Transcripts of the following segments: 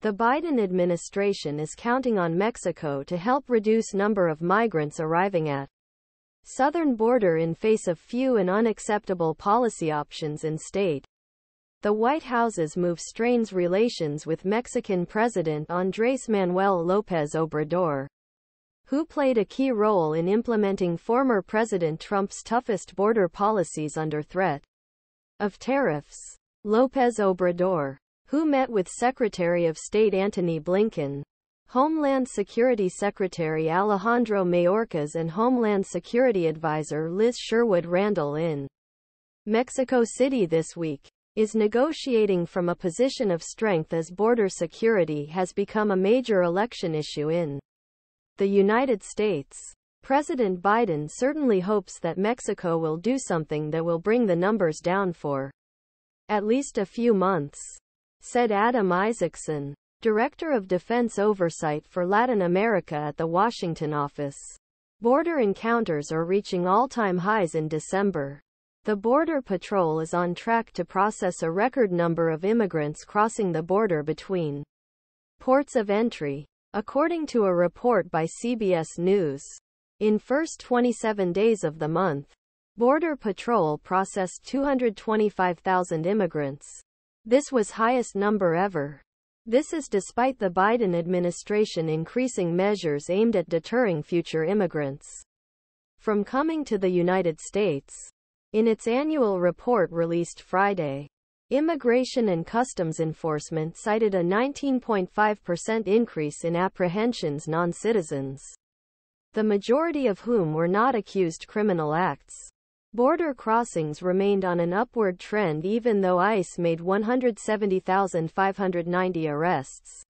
The Biden administration is counting on Mexico to help reduce number of migrants arriving at southern border in face of few and unacceptable policy options in state. The White House's move strains relations with Mexican President Andrés Manuel López Obrador, who played a key role in implementing former President Trump's toughest border policies under threat of tariffs. López Obrador, who met with Secretary of State Antony Blinken, Homeland Security Secretary Alejandro Mayorkas and Homeland Security Advisor Liz Sherwood-Randall in Mexico City this week, is negotiating from a position of strength as border security has become a major election issue in the United States. President Biden certainly hopes that Mexico will do something that will bring the numbers down for at least a few months, said Adam Isacson, Director of Defense Oversight for Latin America at the Washington office. Border encounters are reaching all-time highs in December. The Border Patrol is on track to process a record number of immigrants crossing the border between ports of entry, according to a report by CBS News. In first 27 days of the month, Border Patrol processed 225,000 immigrants. This was highest number ever. This is despite the Biden administration increasing measures aimed at deterring future immigrants from coming to the United States. In its annual report released Friday, Immigration and Customs Enforcement cited a 19.5% increase in apprehensions non-citizens, the majority of whom were not accused criminal acts. Border crossings remained on an upward trend even though ICE made 170,590 arrests,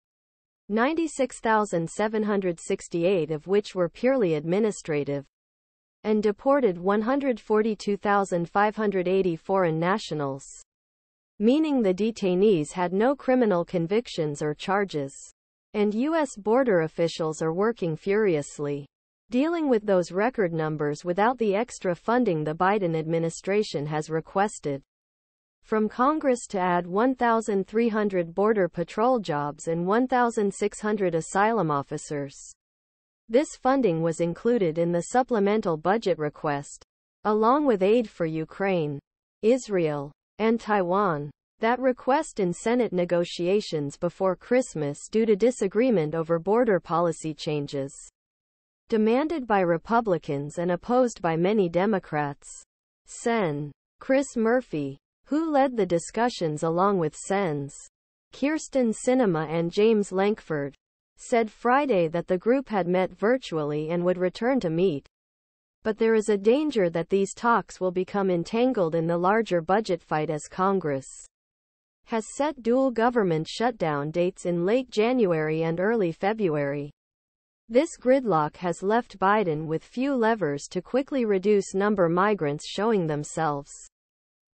96,768 of which were purely administrative, and deported 142,580 foreign nationals, meaning the detainees had no criminal convictions or charges. And U.S. border officials are working furiously, dealing with those record numbers without the extra funding the Biden administration has requested from Congress to add 1,300 Border Patrol jobs and 1,600 asylum officers. This funding was included in the supplemental budget request, along with aid for Ukraine, Israel, and Taiwan. That request in Senate negotiations before Christmas due to disagreement over border policy changes, demanded by Republicans and opposed by many Democrats. Sen. Chris Murphy, who led the discussions along with Sens. Kyrsten Sinema and James Lankford, said Friday that the group had met virtually and would return to meet. But there is a danger that these talks will become entangled in the larger budget fight as Congress has set dual government shutdown dates in late January and early February. This gridlock has left Biden with few levers to quickly reduce number migrants showing themselves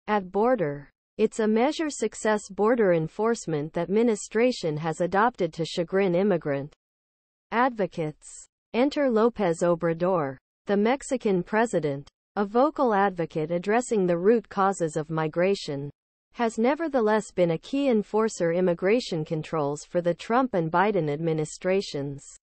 at border. It's a measure success border enforcement that ministration has adopted to chagrin immigrant advocates. Enter López Obrador, the Mexican president, a vocal advocate addressing the root causes of migration, has nevertheless been a key enforcer immigration controls for the Trump and Biden administrations.